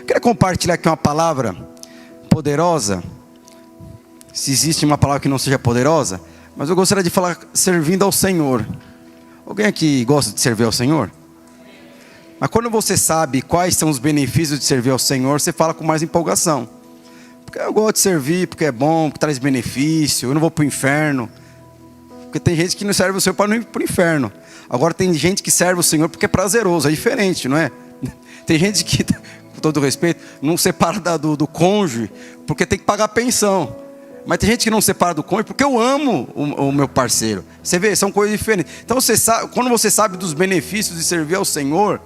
Quero compartilhar aqui uma palavra poderosa. Se existe uma palavra que não seja poderosa, mas eu gostaria de falar servindo ao Senhor. Alguém aqui gosta de servir ao Senhor? Mas quando você sabe quais são os benefícios de servir ao Senhor, você fala com mais empolgação. Porque eu gosto de servir, porque é bom, porque traz benefício, eu não vou para o inferno. Porque tem gente que não serve o Senhor para não ir para o inferno. Agora tem gente que serve o Senhor porque é prazeroso, é diferente, não é? Tem gente que, com todo respeito, não separa do cônjuge porque tem que pagar pensão. Mas tem gente que não separa do cônjuge porque eu amo o meu parceiro. Você vê, são coisas diferentes. Então você sabe, quando você sabe dos benefícios de servir ao Senhor,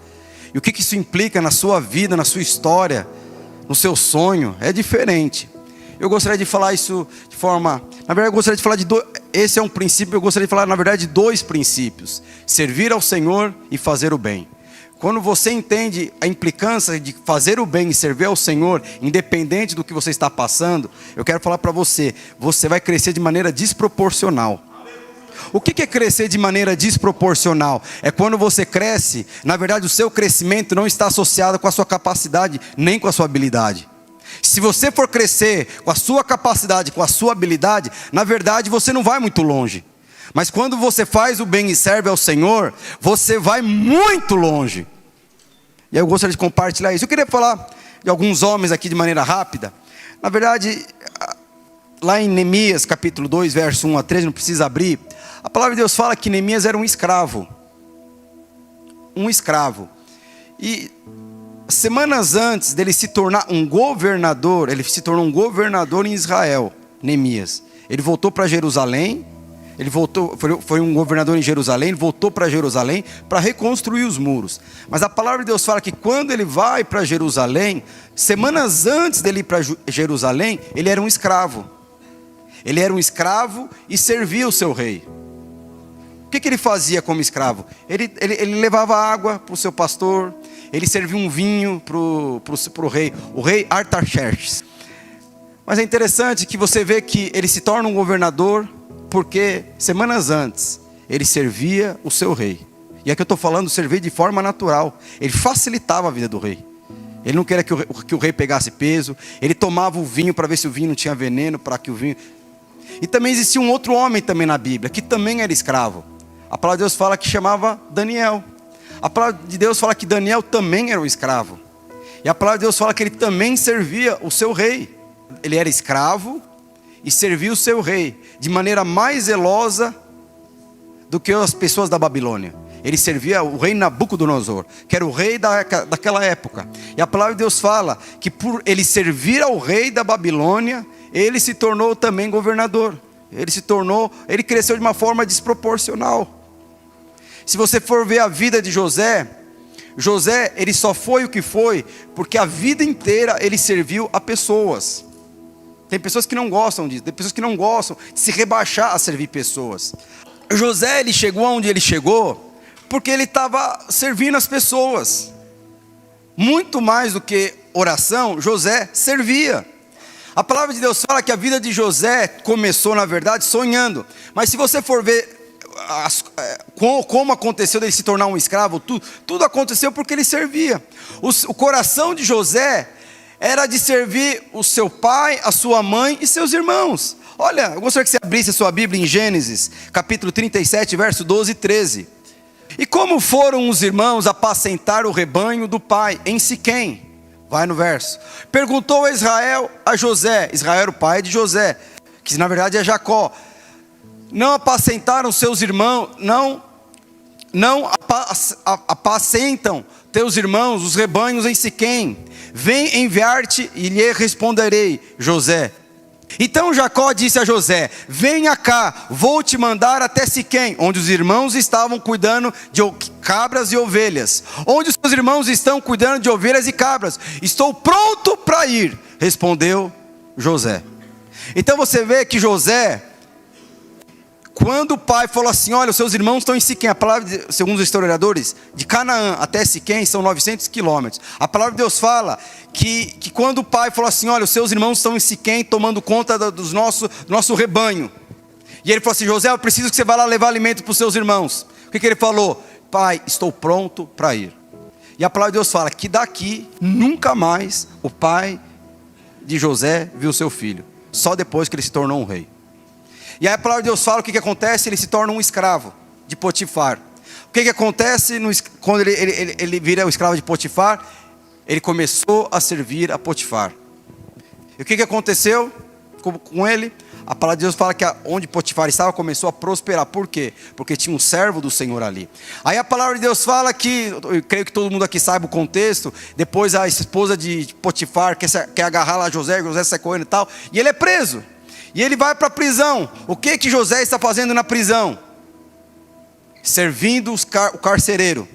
e o que isso implica na sua vida, na sua história, no seu sonho, é diferente. Eu gostaria de falar isso de forma... Na verdade, eu gostaria de falar de dois... Esse é um princípio, eu gostaria de falar, na verdade, de dois princípios. Servir ao Senhor e fazer o bem. Quando você entende a implicância de fazer o bem e servir ao Senhor, independente do que você está passando, eu quero falar para você, você vai crescer de maneira desproporcional. O que é crescer de maneira desproporcional? É quando você cresce, na verdade o seu crescimento não está associado com a sua capacidade, nem com a sua habilidade. Se você for crescer com a sua capacidade, com a sua habilidade, na verdade você não vai muito longe. Mas quando você faz o bem e serve ao Senhor, você vai muito longe. E eu gostaria de compartilhar isso. Eu queria falar de alguns homens aqui de maneira rápida. Na verdade, lá em Neemias capítulo 2, verso 1 a 3, não precisa abrir. A palavra de Deus fala que Neemias era um escravo. Um escravo. E semanas antes dele se tornar um governador, ele se tornou um governador em Israel, Neemias. Ele voltou para Jerusalém, foi um governador em Jerusalém, ele voltou para Jerusalém para reconstruir os muros. Mas a palavra de Deus fala que quando ele vai para Jerusalém, semanas antes dele ir para Jerusalém, ele era um escravo. Ele era um escravo e servia o seu rei. O que ele fazia como escravo? Ele levava água para o seu pastor, ele servia um vinho para o rei, o rei Artaxerxes. Mas é interessante que você vê que ele se torna um governador, porque semanas antes ele servia o seu rei. E aqui eu estou falando servir de forma natural. Ele facilitava a vida do rei. Ele não queria que o rei pegasse peso. Ele tomava o vinho para ver se o vinho não tinha veneno, para que o vinho... E também existia um outro homem também na Bíblia, que também era escravo. A palavra de Deus fala que chamava Daniel. A palavra de Deus fala que Daniel também era um escravo. E a palavra de Deus fala que ele também servia o seu rei. Ele era escravo e servia o seu rei de maneira mais zelosa do que as pessoas da Babilônia. Ele servia o rei Nabucodonosor, que era o rei daquela época. E a palavra de Deus fala que por ele servir ao rei da Babilônia, ele se tornou também governador. Ele cresceu de uma forma desproporcional. Se você for ver a vida de José, ele só foi o que foi porque a vida inteira ele serviu a pessoas. Tem pessoas que não gostam disso, tem pessoas que não gostam de se rebaixar a servir pessoas. José, ele chegou onde ele chegou porque ele estava servindo as pessoas. Muito mais do que oração, José servia. A palavra de Deus fala que a vida de José começou, na verdade, sonhando. Mas se você for ver como aconteceu dele se tornar um escravo, tudo aconteceu porque ele servia. O coração de José era de servir o seu pai, a sua mãe e seus irmãos. Olha, eu gostaria que você abrisse a sua Bíblia em Gênesis, capítulo 37, verso 12 e 13. E como foram os irmãos apacentar o rebanho do pai em Siquém? Vai no verso. Perguntou Israel a José, Israel era o pai de José, que na verdade é Jacó. Não apacentaram seus irmãos, não apacentam teus irmãos os rebanhos em Siquém? Vem enviar-te e lhe responderei, José. Então Jacó disse a José: venha cá, vou te mandar até Siquém, onde os irmãos estavam cuidando de cabras e ovelhas. Onde os seus irmãos estão cuidando de ovelhas e cabras. Estou pronto para ir, respondeu José. Então você vê que José, quando o pai falou assim: olha, os seus irmãos estão em Siquém, a palavra, segundo os historiadores, de Canaã até Siquém são 900 quilômetros. A palavra de Deus fala que quando o pai falou assim: olha, os seus irmãos estão em Siquém tomando conta do nosso rebanho. E ele falou assim: José, eu preciso que você vá lá levar alimento para os seus irmãos. O que ele falou? Pai, estou pronto para ir. E a palavra de Deus fala que daqui nunca mais o pai de José viu seu filho, só depois que ele se tornou um rei. E aí a palavra de Deus fala o que acontece, ele se torna um escravo de Potifar. O que acontece quando ele vira o escravo de Potifar? Ele começou a servir a Potifar. E o que aconteceu com ele? A palavra de Deus fala que onde Potifar estava começou a prosperar. Por quê? Porque tinha um servo do Senhor ali. Aí a palavra de Deus fala que, eu creio que todo mundo aqui sabe o contexto, depois a esposa de Potifar quer agarrar lá José sai correndo e tal, e ele é preso. E ele vai para a prisão. O que José está fazendo na prisão? Servindo o carcereiro.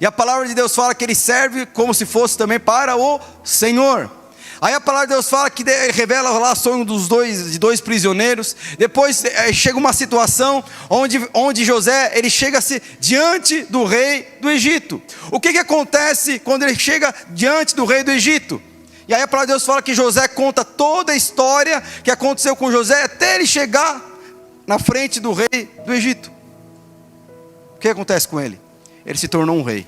E a palavra de Deus fala que ele serve como se fosse também para o Senhor. Aí a palavra de Deus fala que ele revela lá o sonho de dois prisioneiros. Depois chega uma situação onde José, ele chega-se diante do rei do Egito. O que acontece quando ele chega diante do rei do Egito? E aí a palavra de Deus fala que José conta toda a história que aconteceu com José até ele chegar na frente do rei do Egito. O que acontece com ele? Ele se tornou um rei.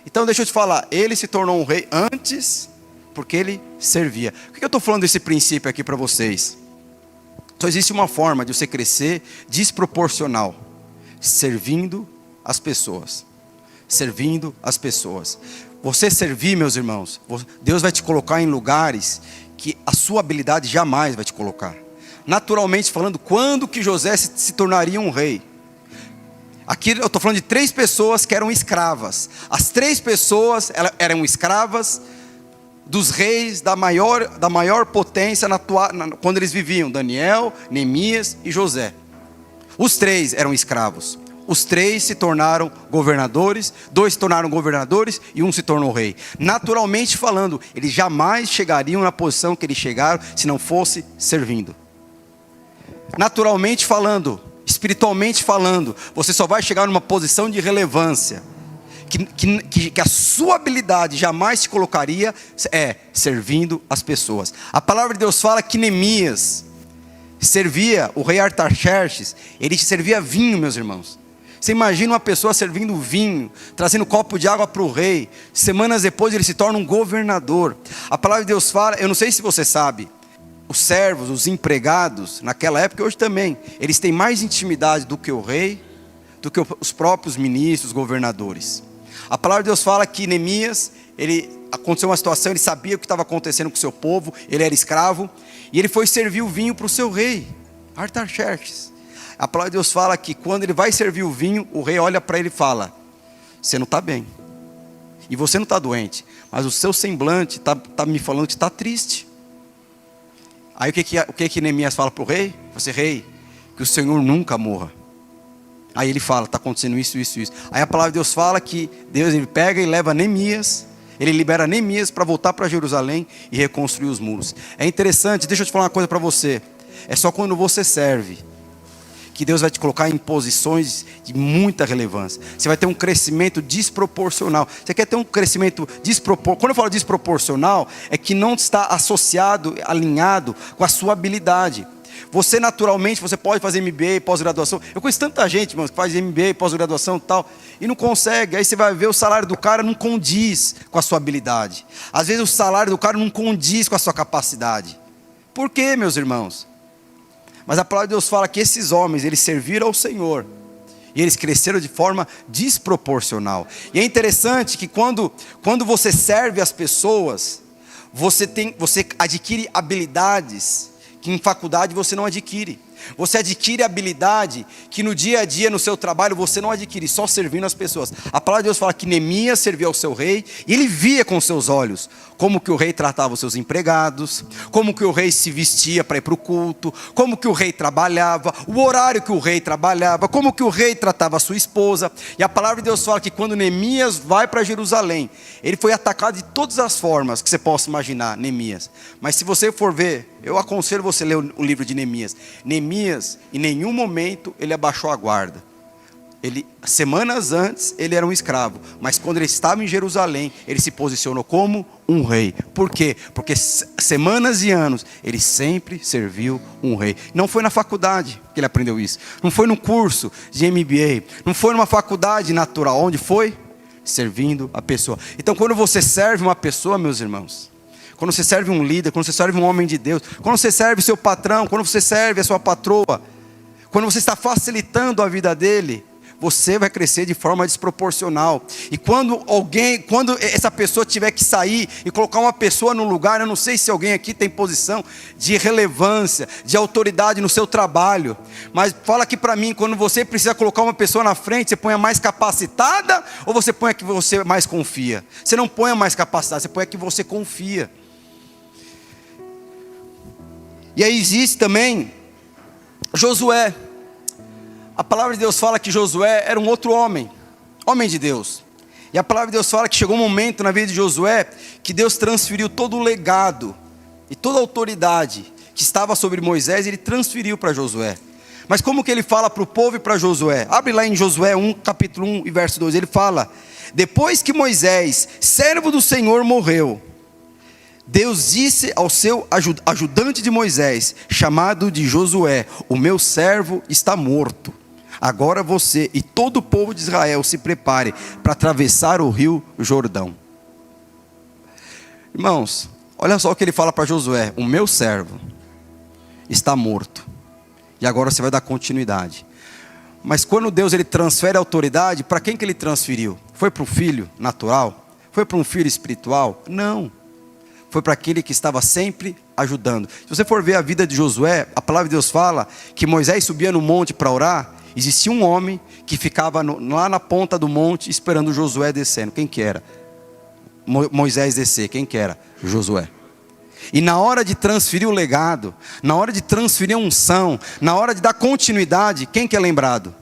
Então deixa eu te falar, ele se tornou um rei antes, porque ele servia. Por que eu estou falando desse princípio aqui para vocês? Só existe uma forma de você crescer desproporcional, servindo as pessoas. Servindo as pessoas. Você servir, meus irmãos, Deus vai te colocar em lugares que a sua habilidade jamais vai te colocar. Naturalmente falando, quando que José se tornaria um rei? Aqui eu estou falando de 3 pessoas que eram escravas. As 3 pessoas eram escravas dos reis da maior potência quando eles viviam: Daniel, Neemias e José. Os 3 eram escravos. Os 3 se tornaram governadores, 2 se tornaram governadores e 1 se tornou rei. Naturalmente falando, eles jamais chegariam na posição que eles chegaram se não fosse servindo. Naturalmente falando, espiritualmente falando, você só vai chegar numa posição de relevância que a sua habilidade jamais te colocaria servindo as pessoas. A palavra de Deus fala que Neemias servia o rei Artaxerxes, ele servia vinho, meus irmãos. Você imagina uma pessoa servindo vinho, trazendo um copo de água para o rei. Semanas depois ele se torna um governador. A palavra de Deus fala, eu não sei se você sabe, os servos, os empregados, naquela época e hoje também, eles têm mais intimidade do que o rei, do que os próprios ministros, governadores. A palavra de Deus fala que Neemias, aconteceu uma situação, ele sabia o que estava acontecendo com o seu povo, ele era escravo, e ele foi servir o vinho para o seu rei, Artaxerxes. A palavra de Deus fala que quando ele vai servir o vinho, o rei olha para ele e fala: você não está bem, e você não está doente, mas o seu semblante está me falando que está triste. Aí o que Neemias fala para o rei? Você, rei, que o Senhor nunca morra. Aí ele fala, está acontecendo isso. Aí a palavra de Deus fala que Deus ele pega e leva Neemias, ele libera Neemias para voltar para Jerusalém e reconstruir os muros. É interessante, deixa eu te falar uma coisa para você. É só quando você serve que Deus vai te colocar em posições de muita relevância. Você vai ter um crescimento desproporcional. Você quer ter um crescimento desproporcional? Quando eu falo desproporcional, é que não está associado, alinhado com a sua habilidade. Você naturalmente, você pode fazer MBA, pós-graduação. Eu conheço tanta gente, irmãos, que faz MBA, pós-graduação e tal, e não consegue. Aí você vai ver o salário do cara não condiz com a sua habilidade. Às vezes o salário do cara não condiz com a sua capacidade. Por quê, meus irmãos? Mas a palavra de Deus fala que esses homens, eles serviram ao Senhor. E eles cresceram de forma desproporcional. E é interessante que quando você serve as pessoas, você adquire habilidades que em faculdade você não adquire. Você adquire habilidade que no dia a dia, no seu trabalho, você não adquire, só servindo as pessoas. A palavra de Deus fala que Neemias serviu ao seu rei, e ele via com seus olhos como que o rei tratava os seus empregados, como que o rei se vestia para ir para o culto, como que o rei trabalhava, o horário que o rei trabalhava, como que o rei tratava a sua esposa. E a palavra de Deus fala que quando Neemias vai para Jerusalém, ele foi atacado de todas as formas que você possa imaginar, Neemias. Mas se você for ver, eu aconselho você a ler o livro de Neemias. Neemias, em nenhum momento, ele abaixou a guarda. Semanas antes, ele era um escravo. Mas quando ele estava em Jerusalém, ele se posicionou como um rei. Por quê? Porque semanas e anos, ele sempre serviu um rei. Não foi na faculdade que ele aprendeu isso. Não foi num curso de MBA. Não foi numa faculdade natural. Onde foi? servindo a pessoa. Então quando você serve uma pessoa, meus irmãos, quando você serve um líder, quando você serve um homem de Deus, quando você serve seu patrão, quando você serve a sua patroa, quando você está facilitando a vida dele, você vai crescer de forma desproporcional. E quando essa pessoa tiver que sair e colocar uma pessoa no lugar, eu não sei se alguém aqui tem posição de relevância, de autoridade no seu trabalho, mas fala aqui para mim, quando você precisa colocar uma pessoa na frente, você põe a mais capacitada ou você põe a que você mais confia? Você não põe a mais capacitada, você põe a que você confia. E aí existe também Josué. A palavra de Deus fala que Josué era um outro homem de Deus. E a palavra de Deus fala que chegou um momento na vida de Josué que Deus transferiu todo o legado e toda a autoridade que estava sobre Moisés, ele transferiu para Josué. Mas como que ele fala para o povo e para Josué? Abre lá em Josué 1, capítulo 1 e verso 2, ele fala: depois que Moisés, servo do Senhor, morreu, Deus disse ao seu ajudante de Moisés, chamado de Josué: o meu servo está morto. Agora você e todo o povo de Israel se prepare para atravessar o rio Jordão. Irmãos, olha só o que ele fala para Josué: o meu servo está morto. E agora você vai dar continuidade. Mas quando Deus ele transfere a autoridade, para quem que ele transferiu? Foi para o filho natural? Foi para um filho espiritual? Não. Foi para aquele que estava sempre ajudando. Se você for ver a vida de Josué, a palavra de Deus fala que Moisés subia no monte para orar. Existia um homem que ficava lá na ponta do monte esperando Josué descendo. Quem que era? Moisés descer. Quem que era? Josué. E na hora de transferir o legado, na hora de transferir a unção, na hora de dar continuidade, quem que é lembrado?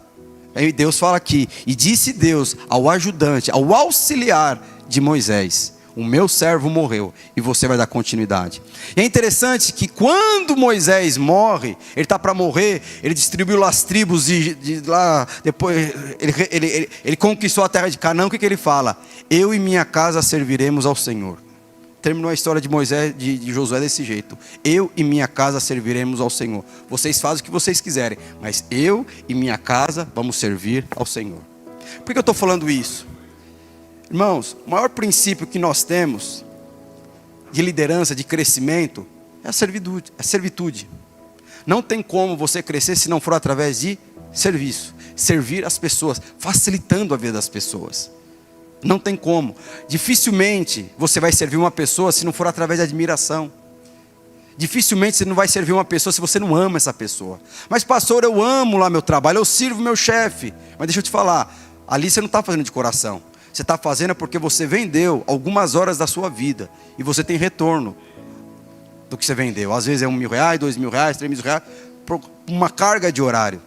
Aí Deus fala aqui: e disse Deus ao ajudante, ao auxiliar de Moisés: o meu servo morreu, e você vai dar continuidade. E é interessante que quando Moisés morre, ele está para morrer, ele distribuiu lá as tribos de lá, depois ele conquistou a terra de Canaã. O que ele fala? Eu e minha casa serviremos ao Senhor. Terminou a história de Moisés, de Josué desse jeito: eu e minha casa serviremos ao Senhor. Vocês fazem o que vocês quiserem, mas eu e minha casa vamos servir ao Senhor. Por que eu estou falando isso? Irmãos, o maior princípio que nós temos de liderança, de crescimento, é a servitude. Não tem como você crescer se não for através de serviço. Servir as pessoas, facilitando a vida das pessoas. Não tem como. Dificilmente você vai servir uma pessoa se não for através de admiração. Dificilmente você não vai servir uma pessoa se você não ama essa pessoa. Mas pastor, eu amo lá meu trabalho, eu sirvo meu chefe. Mas deixa eu te falar, ali você não está fazendo de coração. Você está fazendo porque você vendeu algumas horas da sua vida. E você tem retorno do que você vendeu. Às vezes é R$1.000, R$2.000, R$3.000, por uma carga de horário.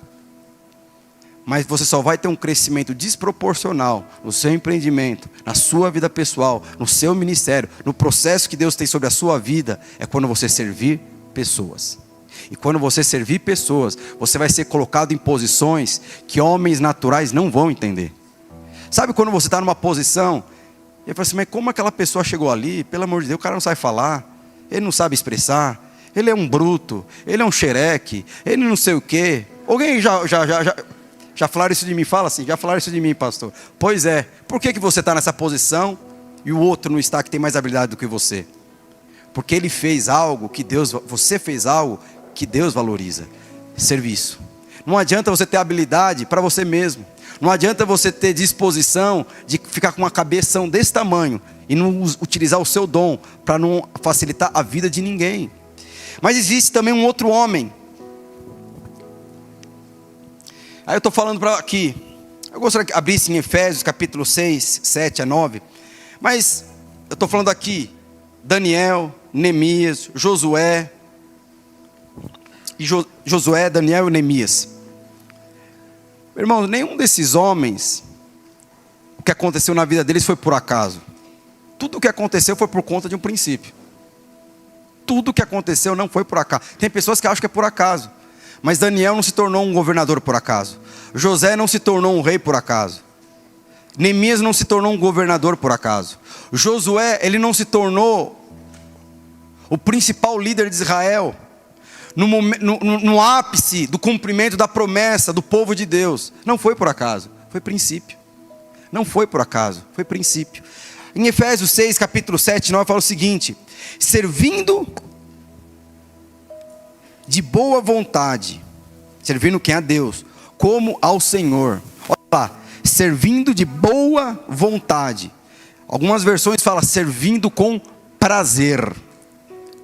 Mas você só vai ter um crescimento desproporcional no seu empreendimento, na sua vida pessoal, no seu ministério, no processo que Deus tem sobre a sua vida, é quando você servir pessoas. E quando você servir pessoas, você vai ser colocado em posições que homens naturais não vão entender. Sabe quando você está numa posição, e fala assim: mas como aquela pessoa chegou ali? Pelo amor de Deus, o cara não sabe falar, ele não sabe expressar, ele é um bruto, ele é um xereque, ele não sei o quê. Alguém já falaram isso de mim? Fala assim: já falaram isso de mim, pastor. Pois é, por que você está nessa posição e o outro não está, que tem mais habilidade do que você? Porque ele fez algo que você fez algo que Deus valoriza. Serviço. Não adianta você ter habilidade para você mesmo. Não adianta você ter disposição de ficar com uma cabeção desse tamanho e não utilizar o seu dom para não facilitar a vida de ninguém. Mas existe também um outro homem. Aí eu estou falando para aqui. Eu gostaria que abrisse em Efésios capítulo 6, 7 a 9. Mas eu estou falando aqui: Daniel, Neemias, Josué, Daniel e Neemias. Irmãos, nenhum desses homens, o que aconteceu na vida deles foi por acaso. Tudo o que aconteceu foi por conta de um princípio. Tudo o que aconteceu não foi por acaso. Tem pessoas que acham que é por acaso. Mas Daniel não se tornou um governador por acaso. José não se tornou um rei por acaso. Neemias não se tornou um governador por acaso. Josué, ele não se tornou o principal líder de Israel no ápice do cumprimento da promessa do povo de Deus. Não foi por acaso, foi princípio. Não foi por acaso, foi princípio. Em Efésios 6, capítulo 7, 9, fala o seguinte: servindo de boa vontade, servindo quem? A Deus, como ao Senhor. Olha lá, servindo de boa vontade. Algumas versões falam servindo com prazer,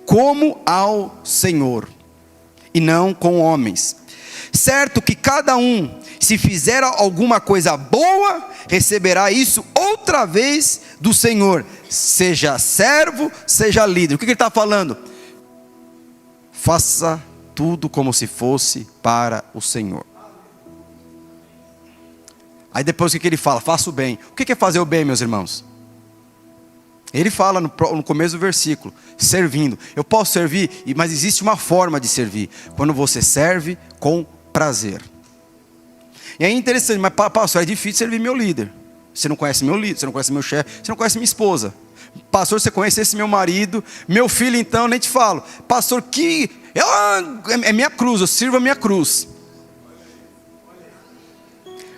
como ao Senhor, e não com homens. Certo que cada um, se fizer alguma coisa boa, receberá isso outra vez do Senhor, seja servo, seja líder. O que ele está falando? Faça tudo como se fosse para o Senhor. Aí depois o que ele fala? Faça o bem. O que é fazer o bem, meus irmãos? Ele fala no começo do versículo, servindo. Eu posso servir, mas existe uma forma de servir, quando você serve com prazer. E é interessante, mas pastor, é difícil servir meu líder. Você não conhece meu líder, você não conhece meu chefe, você não conhece minha esposa. Pastor, você conhece esse meu marido, meu filho então, nem te falo. Pastor, é minha cruz, eu sirvo a minha cruz.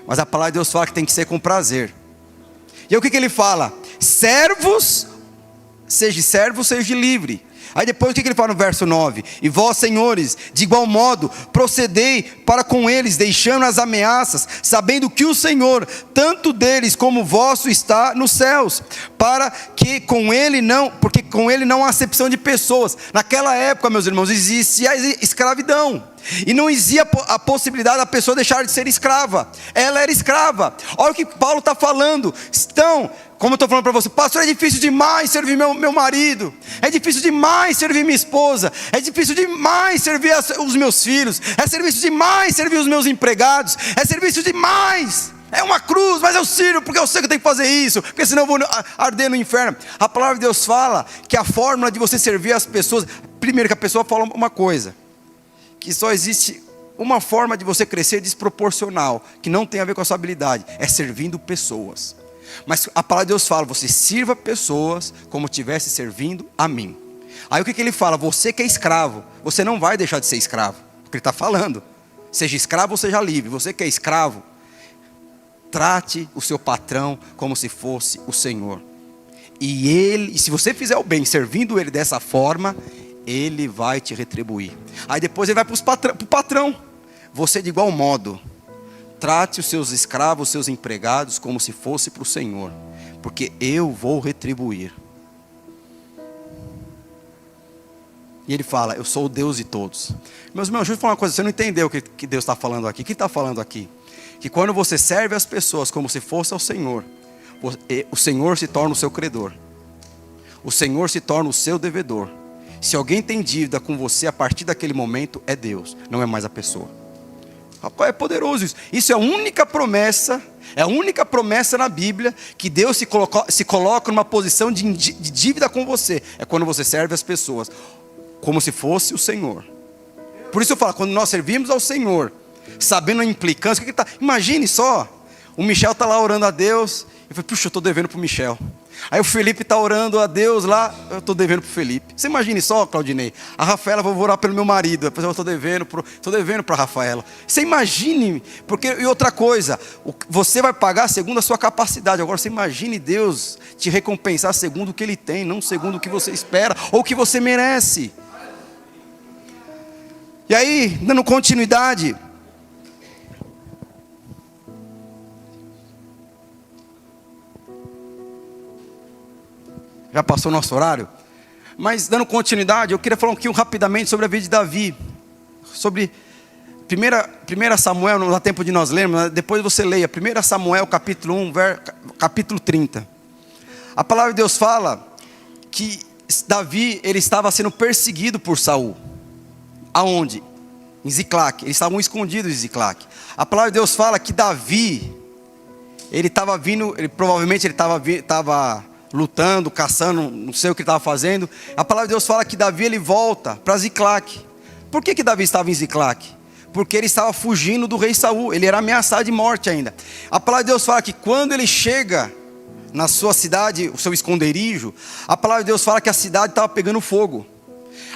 Mas a palavra de Deus fala que tem que ser com prazer. E aí o que ele fala? Servos, seja livre. Aí depois o que ele fala no verso 9? E vós, senhores, de igual modo, procedei para com eles, deixando as ameaças, sabendo que o Senhor, tanto deles como vosso, está nos céus, para que porque com ele não há acepção de pessoas. Naquela época, meus irmãos, existia a escravidão. E não existia a possibilidade da pessoa deixar de ser escrava. Ela era escrava. Olha o que Paulo está falando. Então, como eu estou falando para você, pastor, é difícil demais servir meu marido, é difícil demais servir minha esposa, é difícil demais servir os meus filhos, é difícil demais servir os meus empregados, é difícil demais, é uma cruz, mas eu sirvo porque eu sei que eu tenho que fazer isso, porque senão eu vou arder no inferno. A palavra de Deus fala que a fórmula de você servir as pessoas, primeiro que a pessoa fala uma coisa, que só existe uma forma de você crescer desproporcional, que não tem a ver com a sua habilidade, é servindo pessoas. Mas a palavra de Deus fala, você sirva pessoas como estivesse servindo a mim. Aí o que ele fala? Você que é escravo, você não vai deixar de ser escravo, porque ele está falando, seja escravo ou seja livre. Você que é escravo, trate o seu patrão como se fosse o Senhor. E se você fizer o bem servindo ele dessa forma, ele vai te retribuir. Aí depois ele vai para o patrão. Você de igual modo, trate os seus escravos, os seus empregados como se fosse para o Senhor, porque eu vou retribuir. E ele fala, eu sou o Deus de todos. Meus irmãos, deixa eu falar uma coisa, você não entendeu o que Deus está falando aqui. O que está falando aqui? Que quando você serve as pessoas como se fosse ao Senhor, o Senhor se torna o seu credor. O Senhor se torna o seu devedor. Se alguém tem dívida com você, a partir daquele momento é Deus, não é mais a pessoa. Rapaz, é poderoso isso. Isso é a única promessa na Bíblia que Deus se coloca numa posição de dívida com você. É quando você serve as pessoas como se fosse o Senhor. Por isso eu falo, quando nós servimos ao Senhor, sabendo a implicância, imagine só, o Michel está lá orando a Deus, eu falei, puxa, eu estou devendo para o Michel. Aí o Felipe está orando a Deus lá, eu estou devendo para o Felipe. Você imagine só, Claudinei, a Rafaela, vou orar pelo meu marido, depois eu estou devendo para a Rafaela. Você imagine, e outra coisa, você vai pagar segundo a sua capacidade. Agora você imagine Deus te recompensar segundo o que Ele tem, não segundo o que você espera ou o que você merece. E aí, dando continuidade, já passou o nosso horário, mas dando continuidade, eu queria falar um pouquinho rapidamente sobre a vida de Davi, sobre 1 Samuel, não dá tempo de nós lermos, depois você leia, 1 Samuel capítulo 1, capítulo 30, a palavra de Deus fala que Davi, ele estava sendo perseguido por Saul, aonde? Em Ziclac, eles estavam escondidos em Ziclac. A palavra de Deus fala que Davi, provavelmente ele estava lutando, caçando, não sei o que ele estava fazendo. A palavra de Deus fala que Davi ele volta para Ziclac. Por que Davi estava em Ziclac? Porque ele estava fugindo do rei Saul, ele era ameaçado de morte ainda. A palavra de Deus fala que quando ele chega na sua cidade, o seu esconderijo, a palavra de Deus fala que a cidade estava pegando fogo.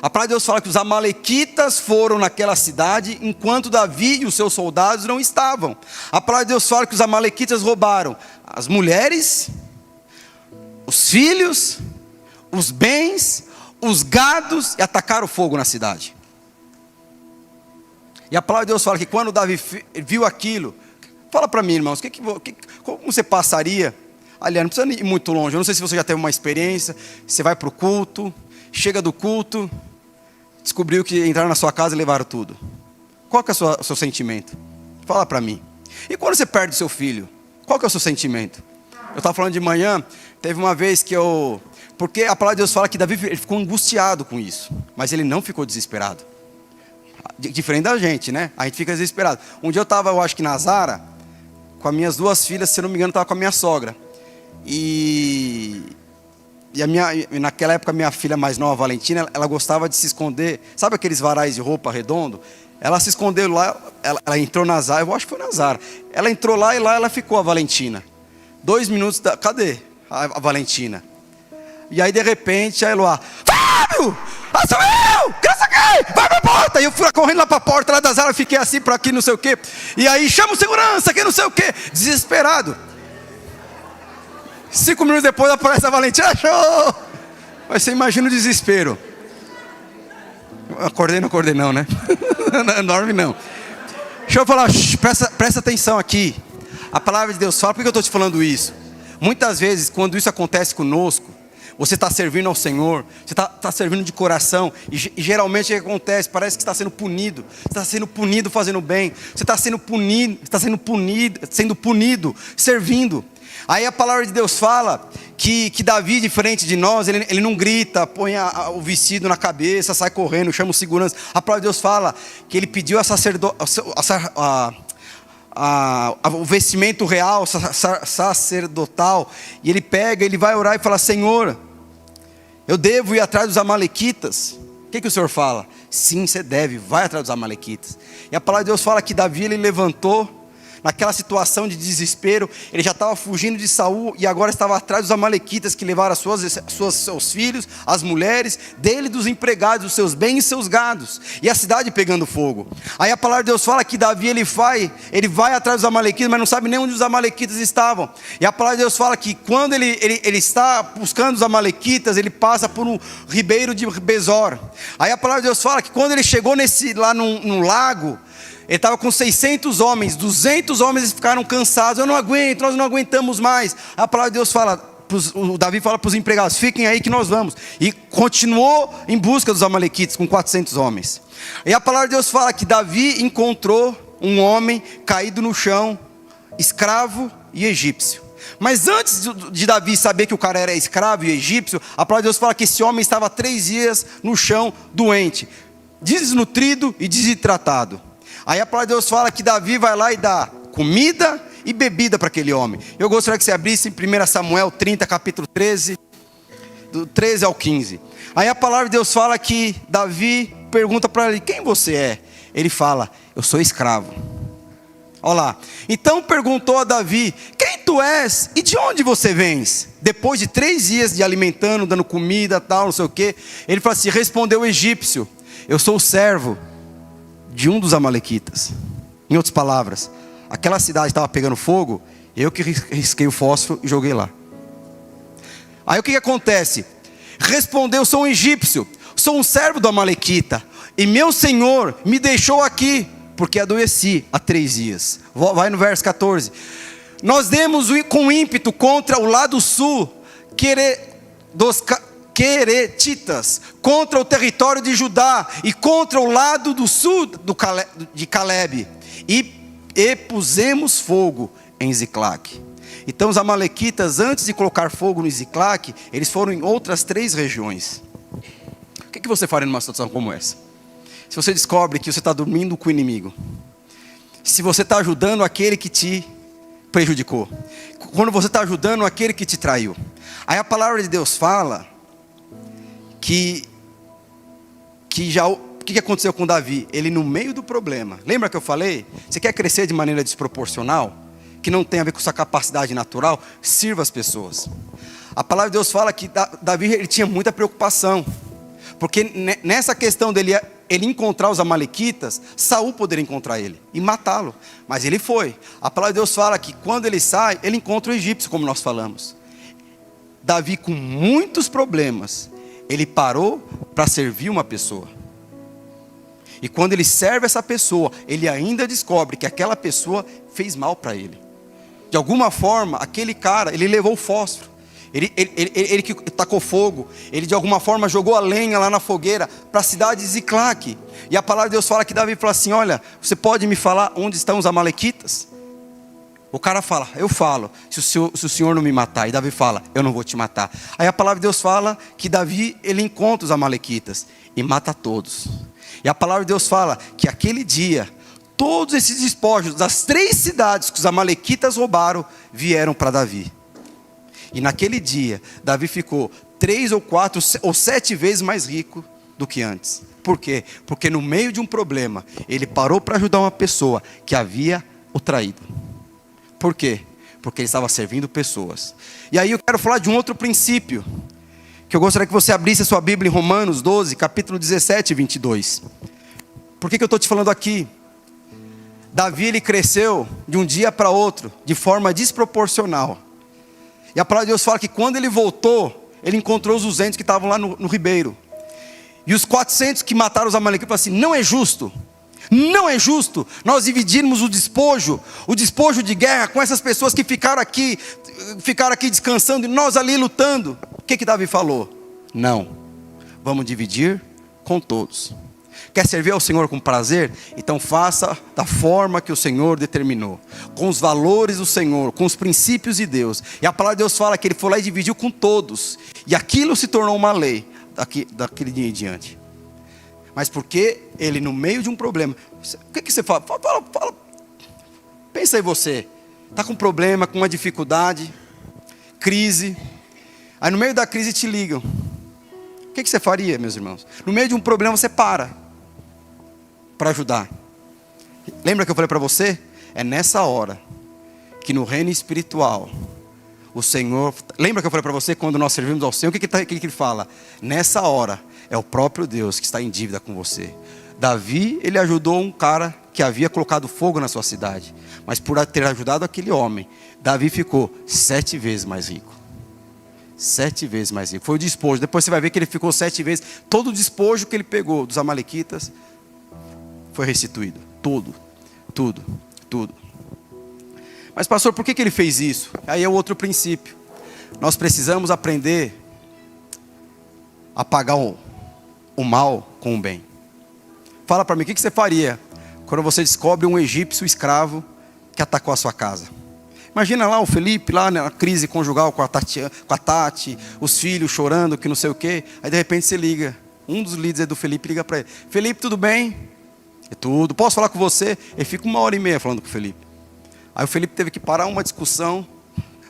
A palavra de Deus fala que os amalequitas foram naquela cidade, enquanto Davi e os seus soldados não estavam. A palavra de Deus fala que os amalequitas roubaram as mulheres, os filhos, os bens, os gados, e atacaram fogo na cidade. E a palavra de Deus fala que quando Davi viu aquilo, fala para mim, irmãos, como você passaria? Aliás, não precisa ir muito longe, eu não sei se você já teve uma experiência, você vai para o culto, chega do culto, descobriu que entraram na sua casa e levaram tudo. Qual que é o seu sentimento? Fala para mim. E quando você perde o seu filho, qual que é o seu sentimento? Eu estava falando de manhã, teve uma vez que porque a palavra de Deus fala que Davi ele ficou angustiado com isso, mas ele não ficou desesperado. Diferente da gente, né? A gente fica desesperado. Um dia eu estava, eu acho que na Zara, com as minhas duas filhas, se não me engano, estava com a minha sogra. E naquela época, a minha filha mais nova, Valentina, ela gostava de se esconder. Sabe aqueles varais de roupa redondo? Ela se escondeu lá, ela entrou na Zara, eu acho que foi na Zara. Ela entrou lá e lá ela ficou, a Valentina. 2 minutos, cadê a Valentina? E aí, de repente, a Eloá, Fábio! Sou eu! Que não sei o quê! Vai pra porta! E eu fui correndo lá pra porta, lá da Zara, fiquei assim pra aqui, não sei o quê. E aí, chama o segurança, que não sei o quê. Desesperado. 5 minutos depois aparece a Valentina, achou! Mas você imagina o desespero. Acordei, não acordei não, né? Não dorme não. Deixa eu falar, presta atenção aqui. A palavra de Deus fala, por que eu estou te falando isso? Muitas vezes, quando isso acontece conosco, você está servindo ao Senhor, você está servindo de coração, e geralmente o que acontece? Parece que está sendo punido. Você está sendo punido fazendo bem, você está sendo punido, servindo. Aí a palavra de Deus fala que Davi, diferente de nós, ele não grita, põe o vestido na cabeça, sai correndo, chama o segurança. A palavra de Deus fala que ele pediu o vestimento real, sacerdotal, e ele pega, ele vai orar e fala: Senhor, eu devo ir atrás dos amalequitas. O que o Senhor fala? Sim, você deve, vai atrás dos amalequitas. E a palavra de Deus fala que Davi, ele levantou, naquela situação de desespero, ele já estava fugindo de Saul, e agora estava atrás dos amalequitas, que levaram seus filhos, as mulheres dele, dos empregados, os seus bens e seus gados, e a cidade pegando fogo. Aí a palavra de Deus fala que Davi, ele vai atrás dos amalequitas, mas não sabe nem onde os amalequitas estavam. E a palavra de Deus fala que quando ele está buscando os amalequitas, ele passa por um ribeiro de Besor. Aí a palavra de Deus fala que quando ele chegou lá num lago, ele estava com 600 homens, 200 homens ficaram cansados. Eu não aguento, nós não aguentamos mais. A palavra de Deus fala, o Davi fala para os empregados: fiquem aí que nós vamos. E continuou em busca dos amalequitas com 400 homens. E a palavra de Deus fala que Davi encontrou um homem caído no chão, escravo e egípcio. Mas antes de Davi saber que o cara era escravo e egípcio, a palavra de Deus fala que esse homem estava 3 dias no chão, doente, desnutrido e desidratado. Aí a palavra de Deus fala que Davi vai lá e dá comida e bebida para aquele homem. Eu gostaria que você abrisse em 1 Samuel 30, capítulo 13, do 13 ao 15. Aí a palavra de Deus fala que Davi pergunta para ele: quem você é? Ele fala: eu sou escravo. Olha lá. Então perguntou a Davi: quem tu és e de onde você vens? Depois de 3 dias de alimentando, dando comida, tal, não sei o que, ele fala assim: respondeu o egípcio: eu sou o servo de um dos amalequitas. Em outras palavras, aquela cidade estava pegando fogo, eu que risquei o fósforo e joguei lá. Aí o que acontece? Respondeu: sou um egípcio, sou um servo do amalequita, e meu senhor me deixou aqui, porque adoeci há 3 dias. Vai no verso 14. Nós demos com ímpeto contra o lado sul, dos Queretitas, contra o território de Judá e contra o lado do sul de Caleb, e pusemos fogo em Ziclague. Então os amalequitas, antes de colocar fogo no Ziclague, eles foram em outras 3 regiões. O que você faria numa situação como essa? Se você descobre que você está dormindo com o inimigo, se você está ajudando aquele que te prejudicou, quando você está ajudando aquele que te traiu. Aí a palavra de Deus fala que o que aconteceu com Davi? Ele, no meio do problema, lembra que eu falei? Você quer crescer de maneira desproporcional, que não tem a ver com sua capacidade natural? Sirva as pessoas. A palavra de Deus fala que Davi, ele tinha muita preocupação, Porque nessa questão dele ele encontrar os amalequitas, Saul poderia encontrar ele e matá-lo. Mas ele foi. A palavra de Deus fala que quando ele sai, ele encontra o egípcio, como nós falamos. Davi, com muitos problemas, ele parou para servir uma pessoa. E quando ele serve essa pessoa, ele ainda descobre que aquela pessoa fez mal para ele. De alguma forma, aquele cara, ele levou o fósforo. Ele que tacou fogo. Ele de alguma forma jogou a lenha lá na fogueira para a cidade de Ziclague. E a palavra de Deus fala que Davi fala assim: olha, você pode me falar onde estão os amalequitas? O cara fala: eu falo, se o senhor não me matar. E Davi fala: eu não vou te matar. Aí a palavra de Deus fala que Davi, ele encontra os amalequitas e mata todos. E a palavra de Deus fala que aquele dia, todos esses despojos das 3 cidades que os amalequitas roubaram, vieram para Davi. E naquele dia, Davi ficou 3 ou 4 ou 7 vezes mais rico do que antes. Por quê? Porque no meio de um problema, ele parou para ajudar uma pessoa que havia o traído. Por quê? Porque ele estava servindo pessoas. E aí eu quero falar de um outro princípio, que eu gostaria que você abrisse a sua Bíblia em Romanos 12, capítulo 17 e 22. Por que eu estou te falando aqui? Davi, ele cresceu de um dia para outro, de forma desproporcional. E a palavra de Deus fala que quando ele voltou, ele encontrou os 200 que estavam lá no ribeiro. E os 400 que mataram os amalequitas falaram assim: não é justo. Não é justo nós dividirmos o despojo de guerra com essas pessoas que ficaram aqui descansando e nós ali lutando. O que Davi falou? Não, vamos dividir com todos. Quer servir ao Senhor com prazer? Então faça da forma que o Senhor determinou, com os valores do Senhor, com os princípios de Deus. E a palavra de Deus fala que ele foi lá e dividiu com todos, e aquilo se tornou uma lei daquele dia em diante. Mas porque ele, no meio de um problema, o que você fala? Fala. Pensa aí você, está com um problema, com uma dificuldade, crise. Aí no meio da crise te ligam. O que você faria, meus irmãos? No meio de um problema você para ajudar. Lembra que eu falei para você? É nessa hora que no reino espiritual o Senhor... Lembra que eu falei para você, quando nós servimos ao Senhor, o que ele fala? Nessa hora é o próprio Deus que está em dívida com você. Davi, ele ajudou um cara que havia colocado fogo na sua cidade. Mas por ter ajudado aquele homem, Davi ficou 7 vezes mais rico. 7 vezes mais rico. Foi o despojo. Depois você vai ver que ele ficou 7 vezes. Todo o despojo que ele pegou dos amalequitas foi restituído. Tudo. Mas pastor, por que ele fez isso? Aí é o outro princípio. Nós precisamos aprender a pagar o mal com o bem. Fala para mim, o que você faria quando você descobre um egípcio escravo que atacou a sua casa? Imagina lá o Felipe, lá na crise conjugal com a Tati, os filhos chorando, que não sei o quê. Aí de repente você liga, um dos líderes do Felipe liga para ele: Felipe, tudo bem? É tudo, posso falar com você? Ele fica 1h30 falando com o Felipe. Aí o Felipe teve que parar uma discussão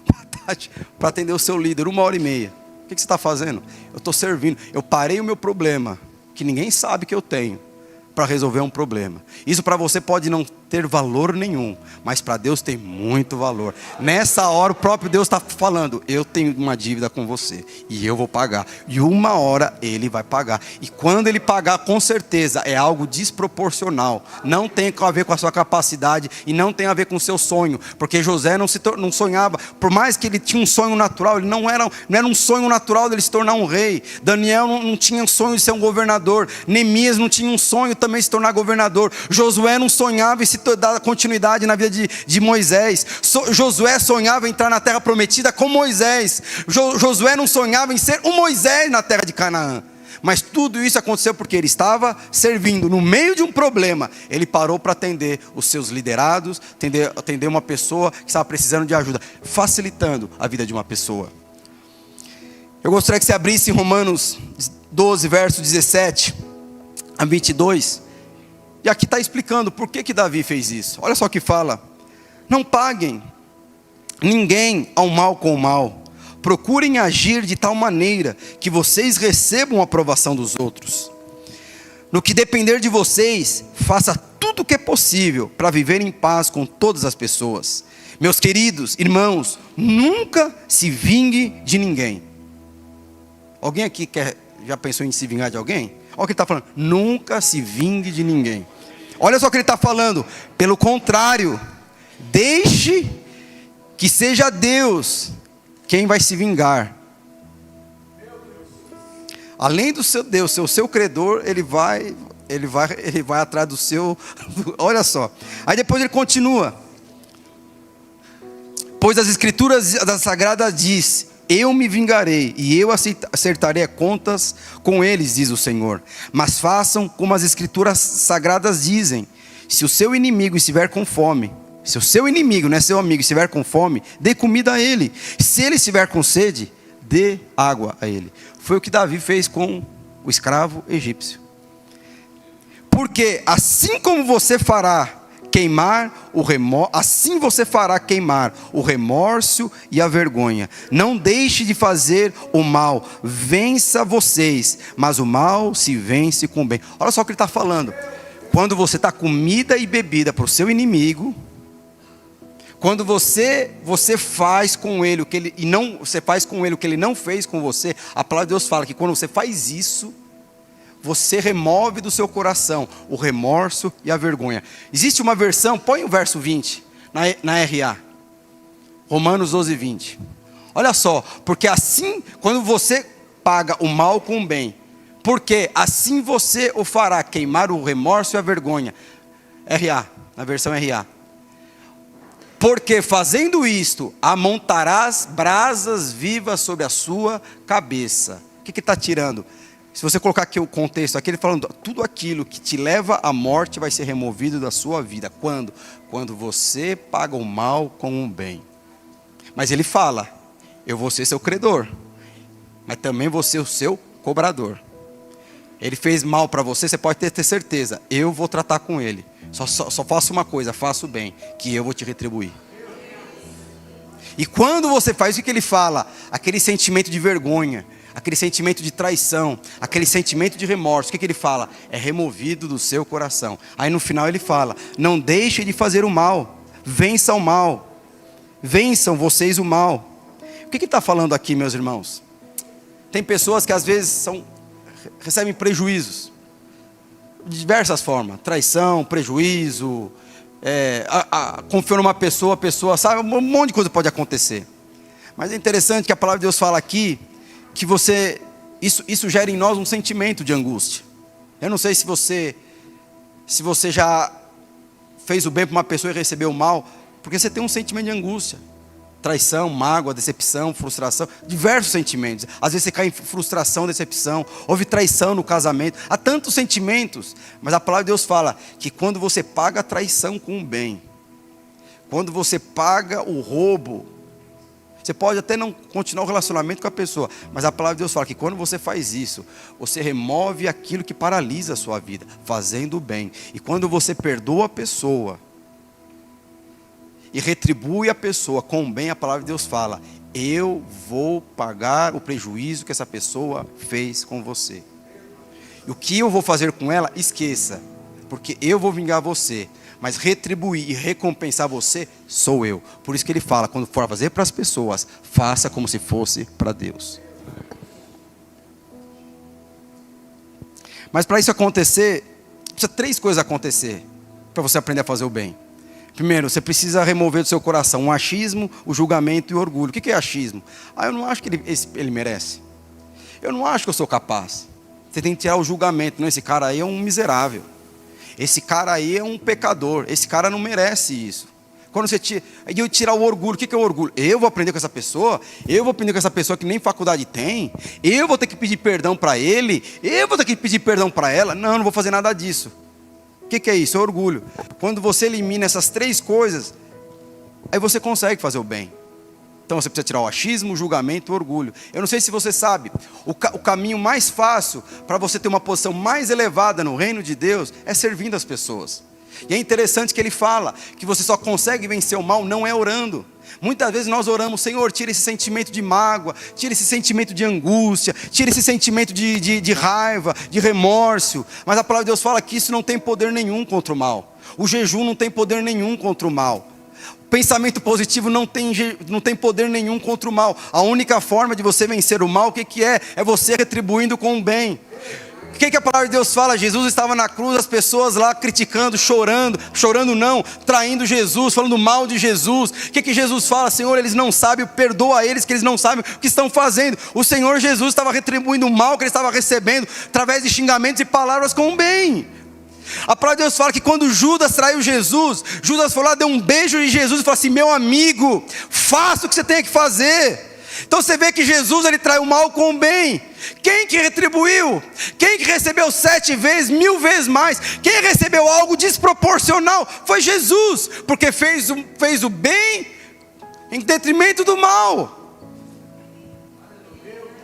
com a Tati para atender o seu líder, 1h30. O que você está fazendo? Eu estou servindo, eu parei o meu problema, que ninguém sabe que eu tenho, para resolver um problema. Isso para você pode não ter valor nenhum, mas para Deus tem muito valor. Nessa hora o próprio Deus está falando: eu tenho uma dívida com você e eu vou pagar. E uma hora Ele vai pagar. E quando Ele pagar, com certeza é algo desproporcional. Não tem a ver com a sua capacidade e não tem a ver com o seu sonho. Porque José não sonhava, por mais que ele tinha um sonho natural, ele não era um sonho natural dele se tornar um rei. Daniel não tinha um sonho de ser um governador. Neemias não tinha um sonho também de se tornar governador. Josué não sonhava em se dar continuidade na vida de Moisés. Josué sonhava em entrar na terra prometida com Moisés. Josué não sonhava em ser um Moisés na terra de Canaã. Mas tudo isso aconteceu porque ele estava servindo. No meio de um problema, ele parou para atender os seus liderados, atender uma pessoa que estava precisando de ajuda, facilitando a vida de uma pessoa. Eu gostaria que você abrisse Romanos 12, verso 17 a 22. E aqui está explicando por que Davi fez isso. Olha só o que fala: não paguem ninguém ao mal com o mal. Procurem agir de tal maneira que vocês recebam a aprovação dos outros. No que depender de vocês, faça tudo o que é possível para viver em paz com todas as pessoas. Meus queridos irmãos, nunca se vingue de ninguém. Alguém aqui quer já pensou em se vingar de alguém? Olha o que ele está falando, nunca se vingue de ninguém. Olha só o que ele está falando, pelo contrário, deixe que seja Deus quem vai se vingar. Além do seu Deus, ser o seu credor, ele vai atrás do seu. Olha só. Aí depois ele continua. Pois as escrituras da Sagrada diz: eu me vingarei e eu acertarei contas com eles, diz o Senhor. Mas façam como as escrituras sagradas dizem: se o seu inimigo estiver com fome, se o seu inimigo, não é seu amigo, estiver com fome, dê comida a ele. Se ele estiver com sede, dê água a ele. Foi o que Davi fez com o escravo egípcio. Porque assim como você fará queimar o remorso, assim você fará queimar o remorso e a vergonha. Não deixe de fazer o mal, vença vocês, mas o mal se vence com o bem. Olha só o que ele está falando. Quando você dá comida e bebida para o seu inimigo, quando você faz com ele o que ele, e não, você faz com ele o que ele não fez com você, a palavra de Deus fala que quando você faz isso, você remove do seu coração o remorso e a vergonha. Existe uma versão, põe o verso 20 na RA, Romanos 12, 20. Olha só, porque assim, quando você paga o mal com o bem, porque assim você o fará queimar o remorso e a vergonha. RA, na versão RA. Porque fazendo isto, amontarás brasas vivas sobre a sua cabeça. O que está tirando? Se você colocar aqui o contexto, aqui ele falando, tudo aquilo que te leva à morte vai ser removido da sua vida. Quando? Quando você paga o mal com o bem. Mas ele fala, eu vou ser seu credor, mas também vou ser o seu cobrador. Ele fez mal para você, você pode ter certeza, eu vou tratar com ele. Só faço uma coisa, faço bem, que eu vou te retribuir. E quando você faz o que ele fala, aquele sentimento de vergonha, aquele sentimento de traição, aquele sentimento de remorso, o que ele fala? É removido do seu coração. Aí no final ele fala, não deixe de fazer o mal, vença o mal, vençam vocês o mal. O que ele está falando aqui, meus irmãos? Tem pessoas que às vezes recebem prejuízos, de diversas formas, traição, prejuízo, confiou numa pessoa, a pessoa sabe, um monte de coisa pode acontecer. Mas é interessante que a palavra de Deus fala aqui, que isso gera em nós um sentimento de angústia. Eu não sei se você já fez o bem para uma pessoa e recebeu o mal, porque você tem um sentimento de angústia. Traição, mágoa, decepção, frustração, diversos sentimentos. Às vezes você cai em frustração, decepção, houve traição no casamento. Há tantos sentimentos, mas a palavra de Deus fala que quando você paga a traição com o bem, quando você paga o roubo, você pode até não continuar o relacionamento com a pessoa, mas a palavra de Deus fala que quando você faz isso, você remove aquilo que paralisa a sua vida, fazendo o bem. E quando você perdoa a pessoa e retribui a pessoa com o bem, a palavra de Deus fala, eu vou pagar o prejuízo que essa pessoa fez com você. E o que eu vou fazer com ela, esqueça, porque eu vou vingar você, mas retribuir e recompensar você, sou eu. Por isso que ele fala, quando for fazer para as pessoas, faça como se fosse para Deus. Mas para isso acontecer, precisa 3 coisas acontecer, para você aprender a fazer o bem. Primeiro, você precisa remover do seu coração o achismo, o julgamento e o orgulho. O que é achismo? Eu não acho que ele merece. Eu não acho que eu sou capaz. Você tem que tirar o julgamento. Não, esse cara aí é um miserável. Esse cara aí é um pecador. Esse cara não merece isso. Quando você tirar o orgulho, o que é o orgulho? Eu vou aprender com essa pessoa? Eu vou aprender com essa pessoa que nem faculdade tem? Eu vou ter que pedir perdão para ele? Eu vou ter que pedir perdão para ela? Não vou fazer nada disso. O que é isso? É orgulho. Quando você elimina essas 3 coisas, aí você consegue fazer o bem. Então você precisa tirar o achismo, o julgamento e o orgulho. Eu não sei se você sabe, o caminho mais fácil para você ter uma posição mais elevada no reino de Deus é servindo as pessoas. E é interessante que ele fala que você só consegue vencer o mal não é orando. Muitas vezes nós oramos, Senhor, tira esse sentimento de mágoa, tira esse sentimento de angústia, tira esse sentimento de raiva, de remorso. Mas a palavra de Deus fala que isso não tem poder nenhum contra o mal. O jejum não tem poder nenhum contra o mal. pensamento positivo não tem poder nenhum contra o mal. A única forma de você vencer o mal, o que é? É você retribuindo com o bem. O que a palavra de Deus fala? Jesus estava na cruz, as pessoas lá criticando, chorando não, traindo Jesus, falando mal de Jesus. O que Jesus fala? Senhor, eles não sabem, perdoa eles que eles não sabem o que estão fazendo. O Senhor Jesus estava retribuindo o mal que ele estava recebendo, através de xingamentos e palavras com o bem. A palavra de Deus fala que quando Judas traiu Jesus, Judas foi lá, deu um beijo em Jesus e falou assim: meu amigo, faça o que você tem que fazer. Então você vê que Jesus, ele trai o mal com o bem. Quem que retribuiu? Quem que recebeu 7 vezes, 1000 vezes mais? Quem recebeu algo desproporcional? Foi Jesus, porque fez o bem em detrimento do mal.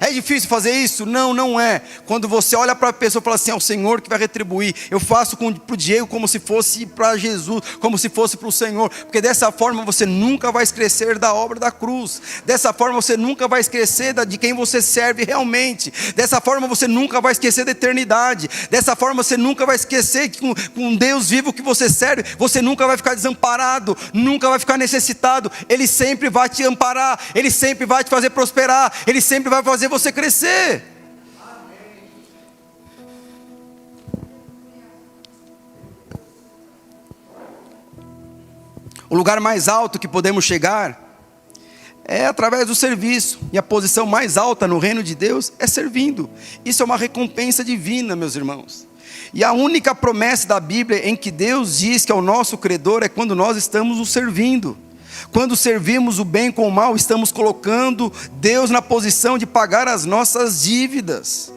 É difícil fazer isso? Não, não é. Quando você olha para a pessoa e fala assim: é o Senhor que vai retribuir. Eu faço para o Diego como se fosse para Jesus, como se fosse para o Senhor. Porque dessa forma você nunca vai esquecer da obra da cruz. Dessa forma você nunca vai esquecer de quem você serve realmente. Dessa forma você nunca vai esquecer da eternidade. Dessa forma você nunca vai esquecer que com Deus vivo que você serve, você nunca vai ficar desamparado, nunca vai ficar necessitado. Ele sempre vai te amparar, Ele sempre vai te fazer prosperar, Ele sempre vai fazer você crescer. O lugar mais alto que podemos chegar é através do serviço. E a posição mais alta no reino de Deus é servindo. Isso é uma recompensa divina, meus irmãos. E a única promessa da Bíblia em que Deus diz que é o nosso credor é quando nós estamos o servindo. Quando servimos o bem com o mal, estamos colocando Deus na posição de pagar as nossas dívidas.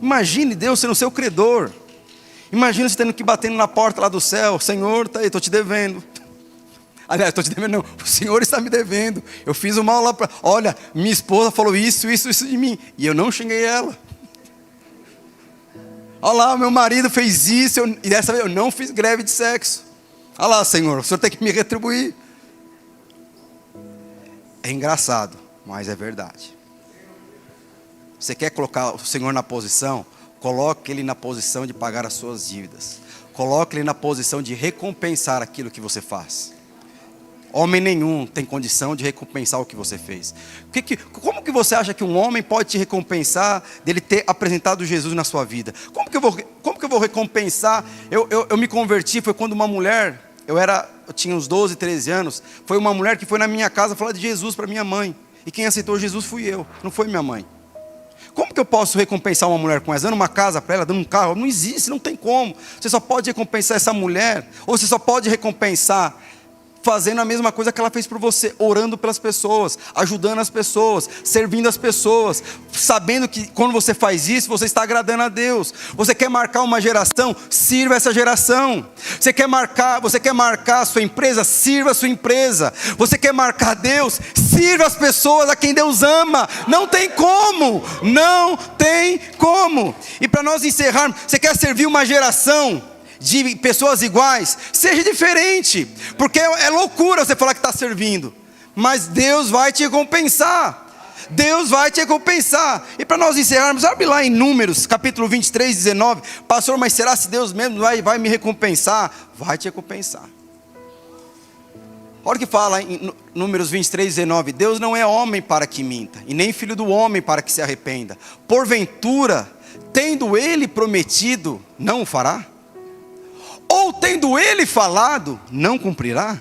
Imagine Deus sendo seu credor. Imagine você tendo que ir batendo na porta lá do céu: Senhor, tá aí, estou te devendo. Aliás, estou te devendo não, o Senhor está me devendo. Eu fiz o mal lá para... Olha, minha esposa falou isso de mim, e eu não xinguei ela. Olha lá, meu marido fez isso, e dessa vez eu não fiz greve de sexo. Olha lá, Senhor, o Senhor tem que me retribuir. É engraçado, mas é verdade. Você quer colocar o Senhor na posição? Coloque Ele na posição de pagar as suas dívidas. Coloque Ele na posição de recompensar aquilo que você faz. Homem nenhum tem condição de recompensar o que você fez. Como que você acha que um homem pode te recompensar dele ter apresentado Jesus na sua vida? Como que eu vou recompensar? Eu me converti, foi quando uma mulher... Eu tinha uns 12, 13 anos. Foi uma mulher que foi na minha casa falar de Jesus para minha mãe. E quem aceitou Jesus fui eu, não foi minha mãe. Como que eu posso recompensar uma mulher com essa? Dando uma casa para ela, dando um carro? Não existe, não tem como. Você só pode recompensar essa mulher, ou você só pode recompensar fazendo a mesma coisa que ela fez por você, orando pelas pessoas, ajudando as pessoas, servindo as pessoas, sabendo que quando você faz isso, você está agradando a Deus. Você quer marcar uma geração? Sirva essa geração. Você quer marcar a sua empresa? Sirva a sua empresa. Você quer marcar Deus? Sirva as pessoas a quem Deus ama. Não tem como, não tem como. E para nós encerrarmos, você quer servir uma geração de pessoas iguais? Seja diferente, porque é loucura você falar que está servindo, mas Deus vai te recompensar. Deus vai te recompensar. E para nós encerrarmos, abre lá em Números, capítulo 23, 19. Pastor, mas será se Deus mesmo vai me recompensar? Vai te recompensar. Olha o que fala em Números 23, 19. Deus não é homem para que minta, e nem filho do homem para que se arrependa. Porventura, tendo ele prometido, não o fará? Ou tendo ele falado, não cumprirá?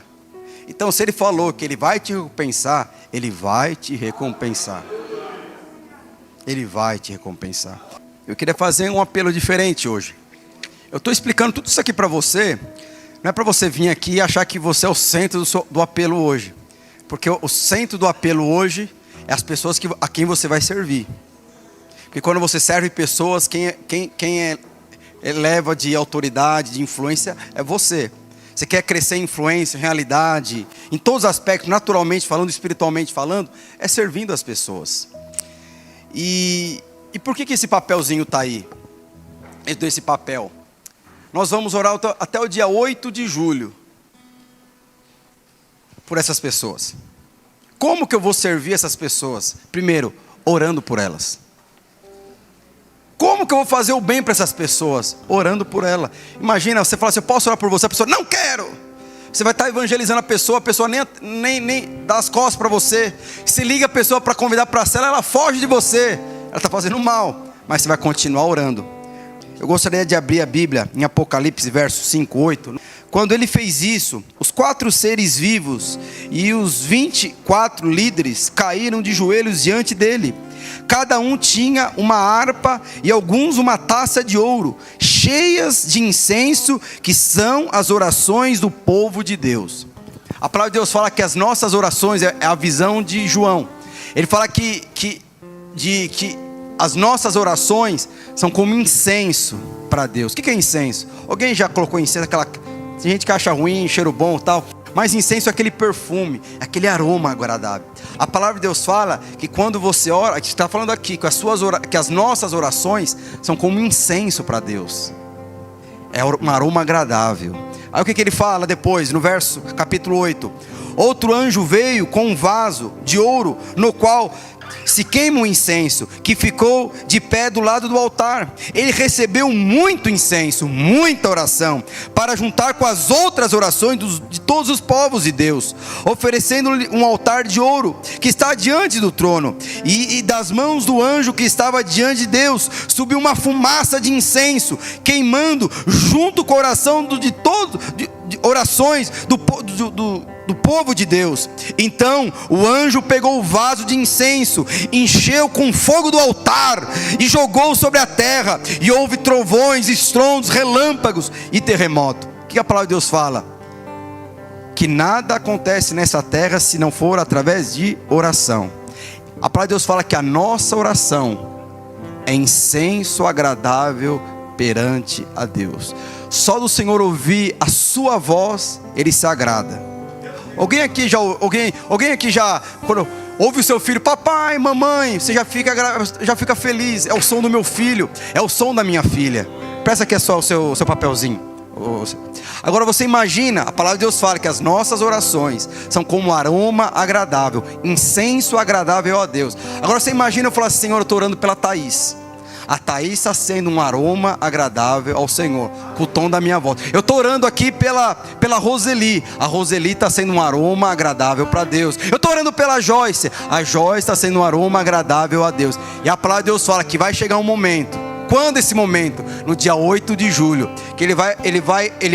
Então, se ele falou que ele vai te recompensar, ele vai te recompensar. Ele vai te recompensar. Eu queria fazer um apelo diferente hoje. Eu estou explicando tudo isso aqui para você. Não é para você vir aqui e achar que você é o centro do apelo hoje. Porque o centro do apelo hoje é as pessoas a quem você vai servir. Porque quando você serve pessoas, quem eleva de autoridade, de influência, é você. Você quer crescer em influência, em realidade, em todos os aspectos, naturalmente falando, espiritualmente falando, é servindo as pessoas. E por que esse papelzinho está aí? Esse papel. Nós vamos orar até o dia 8 de julho. Por essas pessoas. Como que eu vou servir essas pessoas? Primeiro, orando por elas. Como que eu vou fazer o bem para essas pessoas? Orando por ela. Imagina, você fala assim: eu posso orar por você? A pessoa: não quero. Você vai estar evangelizando a pessoa nem dá as costas para você. Se liga a pessoa para convidar para a cela, ela foge de você. Ela está fazendo mal, mas você vai continuar orando. Eu gostaria de abrir a Bíblia em Apocalipse, verso 5, 8. Quando ele fez isso, os 4 seres vivos e os 24 líderes caíram de joelhos diante dele. Cada um tinha uma harpa e alguns uma taça de ouro, cheias de incenso, que são as orações do povo de Deus. A palavra de Deus fala que as nossas orações, é a visão de João. Ele fala que as nossas orações são como incenso para Deus. O que é incenso? Alguém já colocou incenso? Tem gente que acha ruim, cheiro bom e tal. Mas incenso é aquele perfume, é aquele aroma agradável. A palavra de Deus fala que quando você ora, a gente está falando aqui que as nossas orações são como incenso para Deus. É um aroma agradável. Aí o que ele fala depois, no verso capítulo 8? Outro anjo veio com um vaso de ouro, no qual se queima um incenso, que ficou de pé do lado do altar. Ele recebeu muito incenso, muita oração, para juntar com as outras orações de todos os povos de Deus, oferecendo-lhe um altar de ouro, que está diante do trono, e das mãos do anjo que estava diante de Deus, subiu uma fumaça de incenso, queimando junto com a oração de orações do povo de Deus. Então o anjo pegou o vaso de incenso, encheu com fogo do altar e jogou sobre a terra, e houve trovões, estrondos, relâmpagos e terremoto. O que a palavra de Deus fala? Que nada acontece nessa terra se não for através de oração. A palavra de Deus fala que a nossa oração é incenso agradável perante a Deus. Só do Senhor ouvir a sua voz, Ele se agrada. Alguém aqui já quando ouve o seu filho, papai, mamãe, você já fica feliz. É o som do meu filho, é o som da minha filha. Presta aqui só o seu papelzinho. Agora você imagina, a palavra de Deus fala que as nossas orações são como aroma agradável, incenso agradável a Deus. Agora você imagina eu falar assim: Senhor, eu estou orando pela Thaís. A Thaís está sendo um aroma agradável ao Senhor, com o tom da minha voz. Eu estou orando aqui pela Roseli. A Roseli está sendo um aroma agradável para Deus. Eu estou orando pela Joyce. A Joyce está sendo um aroma agradável a Deus. E a palavra de Deus fala que vai chegar um momento. Quando esse momento? No dia 8 de julho, que ele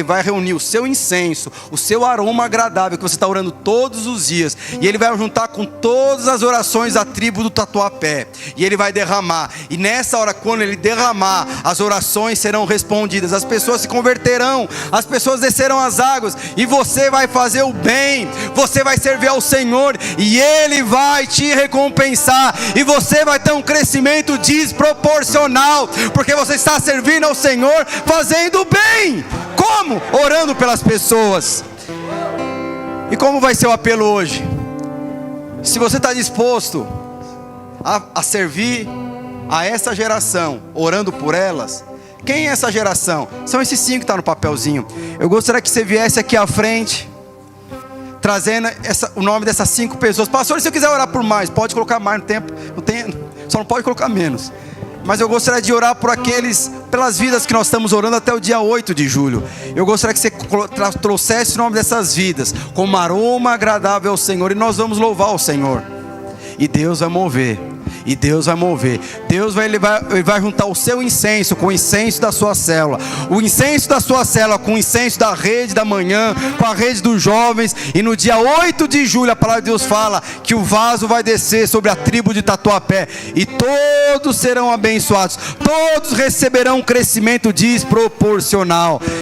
vai reunir o seu incenso, o seu aroma agradável, que você está orando todos os dias, e ele vai juntar com todas as orações da tribo do Tatuapé, e ele vai derramar. E nessa hora, quando ele derramar, as orações serão respondidas, as pessoas se converterão, as pessoas descerão as águas, e você vai fazer o bem, você vai servir ao Senhor, e Ele vai te recompensar, e você vai ter um crescimento desproporcional, porque você está servindo ao Senhor, fazendo bem. Como? Orando pelas pessoas. E como vai ser o apelo hoje? Se você está disposto a servir a essa geração, orando por elas. Quem é essa geração? São esses 5 que estão no papelzinho. Eu gostaria que você viesse aqui à frente, trazendo o nome dessas 5 pessoas. Pastor, se eu quiser orar por mais, pode colocar mais no tempo. Só não pode colocar menos. Mas eu gostaria de orar pelas vidas que nós estamos orando até o dia 8 de julho. Eu gostaria que você trouxesse o nome dessas vidas como aroma agradável ao Senhor. E nós vamos louvar o Senhor. E Deus vai mover. E Deus vai mover. Ele vai juntar o seu incenso com o incenso da sua célula. O incenso da sua célula com o incenso da rede da manhã, com a rede dos jovens. E no dia 8 de julho a palavra de Deus fala que o vaso vai descer sobre a tribo de Tatuapé. E todos serão abençoados. Todos receberão um crescimento desproporcional.